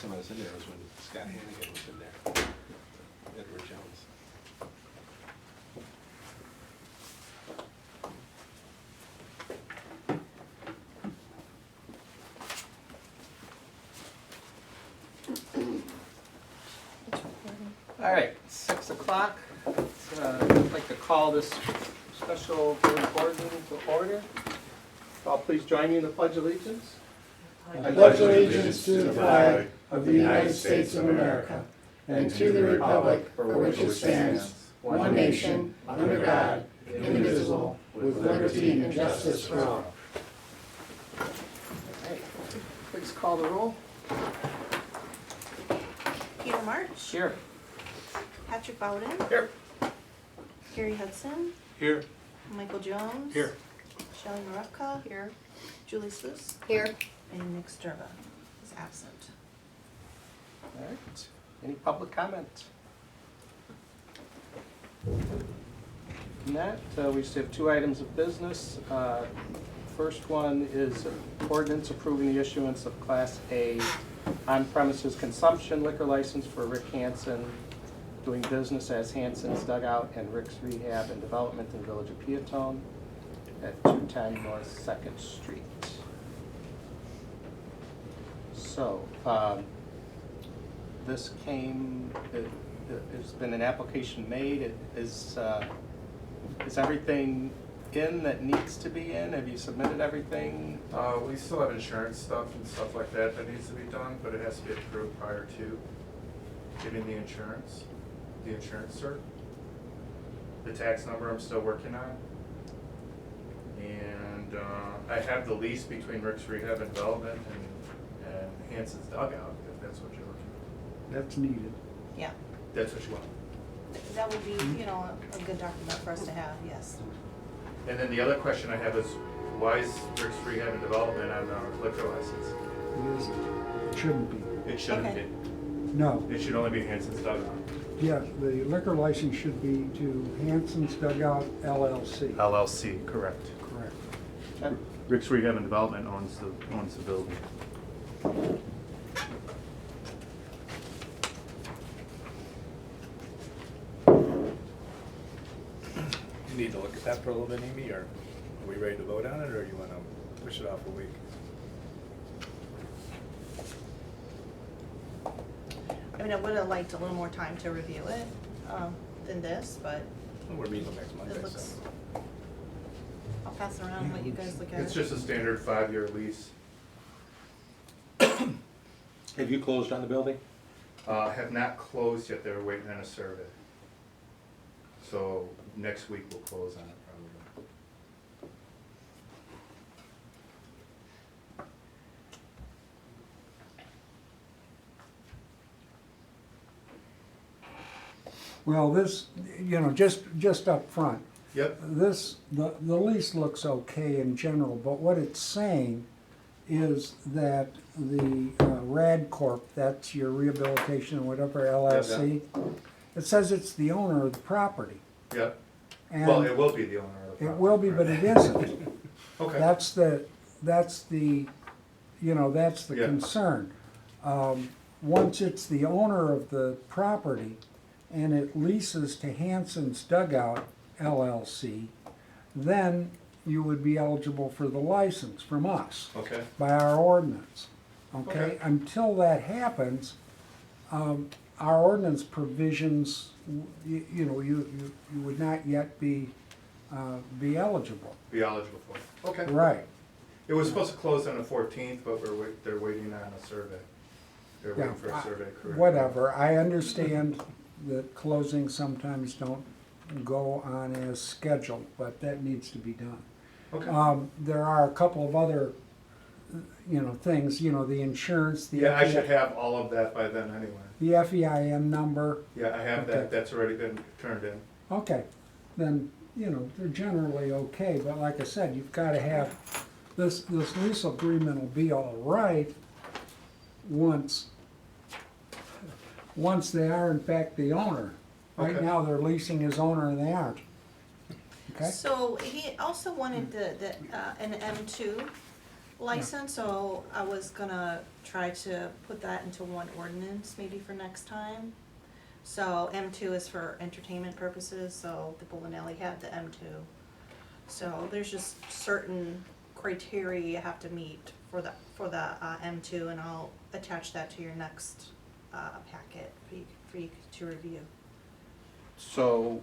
When I was in there, was when Scott Hannigan was in there, Edward Jones. All right, 6 o'clock. I'd like to call this special board meeting to order. All please join me in the Pledge of Allegiance. I pledge allegiance to the flag of the United States of America and to the republic for which it stands, one nation, under God, indivisible, with liberty and justice for all. All right, please call the roll. Peter March. Here. Patrick Bowden. Here. Gary Hudson. Here. Michael Jones. Here. Shelley Marupka. Here. Julie Sluice. Here. And Nick Sturba is absent. All right, any public comment? In that, we just have 2 items of business. First one is ordinance approving the issuance of Class A on-premises consumption liquor license for Rick Hansen, doing business as Hansen's Dugout and Rick's Rehab and Development in the Village of Peatone at 210 North 2nd Street. So, this came, there's been an application made. Is everything in that needs to be in? Have you submitted everything? We still have insurance stuff and stuff like that that needs to be done, but it has to be approved prior to getting the insurance cert. The tax number I'm still working on. And I have the lease between Rick's Rehab and Development and Hansen's Dugout, if that's what you're looking for. That's needed. Yeah, That's what you want. that would be, a good document for us to have, yes. And then the other question I have is, why is Rick's Rehab and Development on our liquor license? It shouldn't be. It shouldn't Okay. be. No. It should only be Hansen's Dugout. Yeah, the liquor license should be to Hansen's Dugout LLC. LLC, correct. Correct. Okay. Rick's Rehab and Development owns the building. You need to look at that for a little bit, Amy, or are we ready to vote on it, or you want to push it off a week? I mean, I would have liked a little more time to review it than this, but We're meeting next Monday, it so. looks, I'll pass it around and let you guys look at it. It's just a standard 5-year lease. Have you closed on the building? Have not closed yet, they're waiting on a survey. So next week we'll close on it probably. Well, this, just up front, Yep, the lease looks okay in general, but what it's saying is that the RAD Corp, that's your rehabilitation and whatever LLC, it says it's the owner of the property. yep. And Well, it will be the owner of the property. it will be, but it isn't. Okay. That's the Yeah. concern. Once it's the owner of the property and it leases to Hansen's Dugout LLC, then you would be eligible for the license from us Okay, by our ordinance. Okay? Okay. Until that happens, our ordinance provisions, you would not yet be eligible. be eligible for it. Okay. Right. It was supposed to close on the 14th, but they're waiting on a survey. They're Yeah, waiting for a survey, correct? whatever. I understand that closings sometimes don't go on as scheduled, but that needs to be done. Okay. There are a couple of other, things, the insurance, the Yeah, I should have all of that by then anyway. the FEIN number. Yeah, I have Okay. that, that's already been turned in. Okay, then, they're generally okay, but like I said, you've gotta have, this lease agreement will be all right once they are in fact the owner. Right Okay. now, they're leasing as owner and they aren't. Okay? So he also wanted an M2 license, so I was gonna try to put that into one ordinance maybe for next time. So M2 is for entertainment purposes, so the bowling alley had the M2. So there's just certain criteria you have to meet for the M2, and I'll attach that to your next packet for you to review. So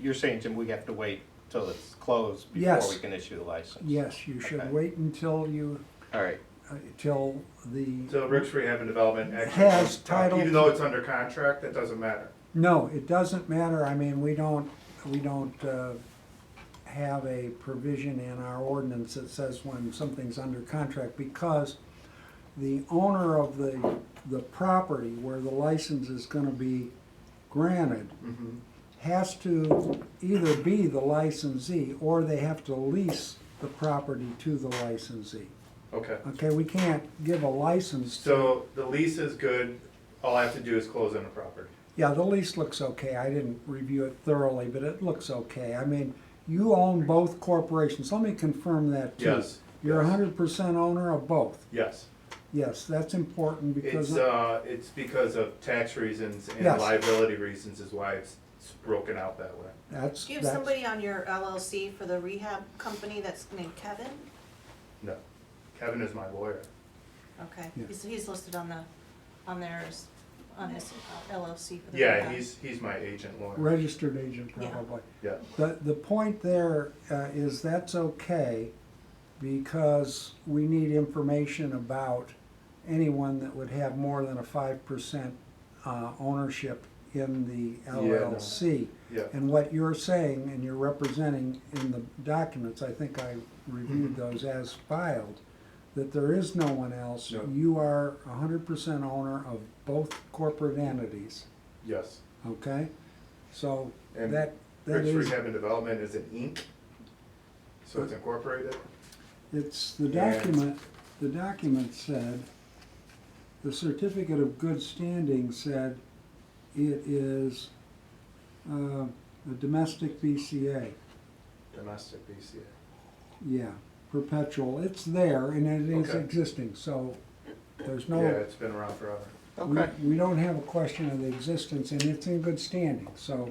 you're saying, Jim, we have to wait till it's closed before Yes. we can issue the license? Yes, you should Okay. wait until you, All right, till the, So Rick's Rehab and Development actually. Has title- Even though it's under contract, that doesn't matter. no, it doesn't matter. I mean, we don't have a provision in our ordinance that says when something's under contract, because the owner of the property where the license is gonna be granted Mm-hmm. has to either be the licensee or they have to lease the property to the licensee. Okay. Okay, we can't give a license to, So the lease is good, all I have to do is close on the property. yeah, the lease looks okay. I didn't review it thoroughly, but it looks okay. I mean, you own both corporations. Let me confirm that too. Yes. You're yes. 100% owner of both. Yes. Yes, that's important because. It's because of tax reasons and Yes. liability reasons is why it's broken out that way. That's, Do you have that's, somebody on your LLC for the rehab company that's named Kevin? No. Kevin is my lawyer. Okay, Yeah. he's listed on his LLC for the Yeah, rehab. he's my agent lawyer. registered agent Yeah. probably. Yeah. The point there is that's okay because we need information about anyone that would have more than a 5% ownership in the Yeah, no. LLC. Yeah. And what you're saying and you're representing in the documents, I think I reviewed those as filed, that there is no one else. No. You are 100% owner of both corporate entities, Yes. okay? So And that Rick's is, Rehab and Development is an Inc. So it's incorporated. it's, the And- document said, the certificate of good standing said it is a domestic BCA. Domestic BCA. Yeah, perpetual, it's there and it is Okay. existing, so there's Yeah, no, it's been around forever. okay. we don't have a question of the existence and it's in good standing, so,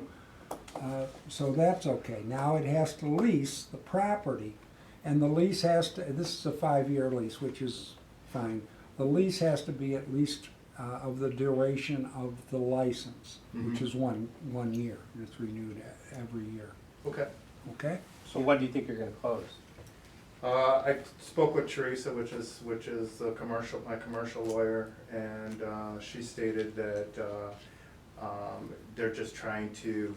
so that's okay. Now it has to lease the property and the lease has to, this is a 5-year lease, which is fine. The lease has to be at least of the duration of the license, which Mhm. is one year, and it's renewed every year, Okay. okay? So when do you think you're gonna close? I spoke with Teresa, which is my commercial lawyer, and she stated that they're just trying to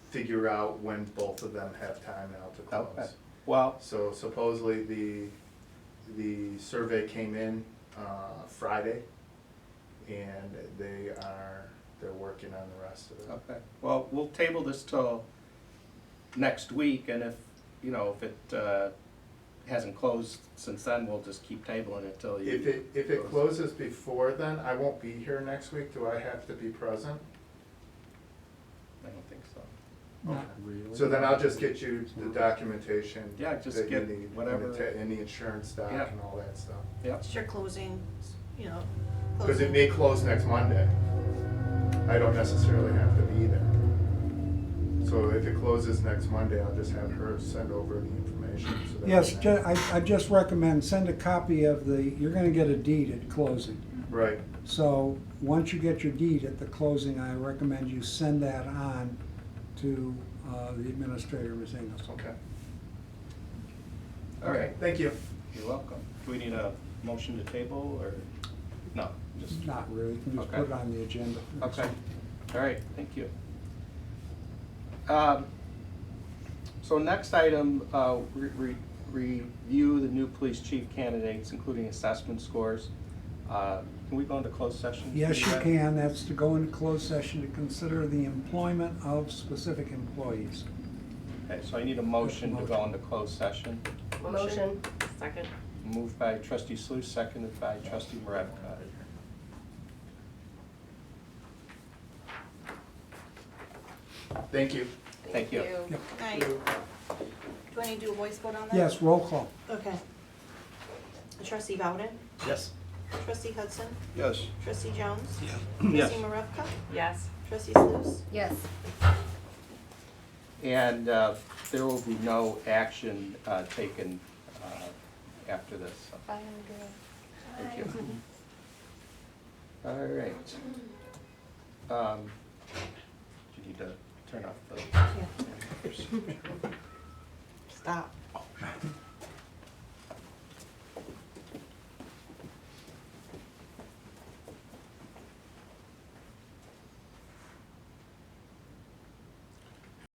figure out when both of them have time now to close. Okay. Well, So supposedly the survey came in Friday, and they're working on the rest of it. okay, well, we'll table this till next week, and if it hasn't closed since then, we'll just keep tabling it till you. If it closes before then, I won't be here next week. Do I have to be present? I don't think so. Not really. So then I'll just get you the documentation. Yeah, just that you get need, and whatever. And the insurance doc Yeah. and all that stuff. Yep, It's your closing, Because closing. it may close next Monday. I don't necessarily have to be there. So if it closes next Monday, I'll just have her send over the information. So that Yes, we can- I just recommend, send a copy of you're gonna get a deed at closing. Right, So, once you get your deed at the closing, I recommend you send that on to the administrator, Ms. Ingles. okay. all right, Thank you. you're welcome. Do we need a motion to table, or, no, just, Not really, you can just Okay. put it on the agenda. okay, all right, thank you. So next item, review the new police chief candidates, including assessment scores. Can we go into closed session? to Yes, do you that? can, that's to go into closed session to consider the employment of specific employees. Okay, so I need a motion to go into closed session. Motion. Second. Moved by trustee Sluse, seconded by trustee Maravka. Thank you. Thank you. Yep. Night. Do I need to do a voice vote on that? Yes, roll call. Okay. Trustee Bowden? Yes. Trustee Hudson? Yes. Trustee Jones? Yes. Trustee Marevka? Yes. Trustee Sluse? Yes. And there will be no action taken after this. So, thank you. All right. Do you need to turn off the? Stop.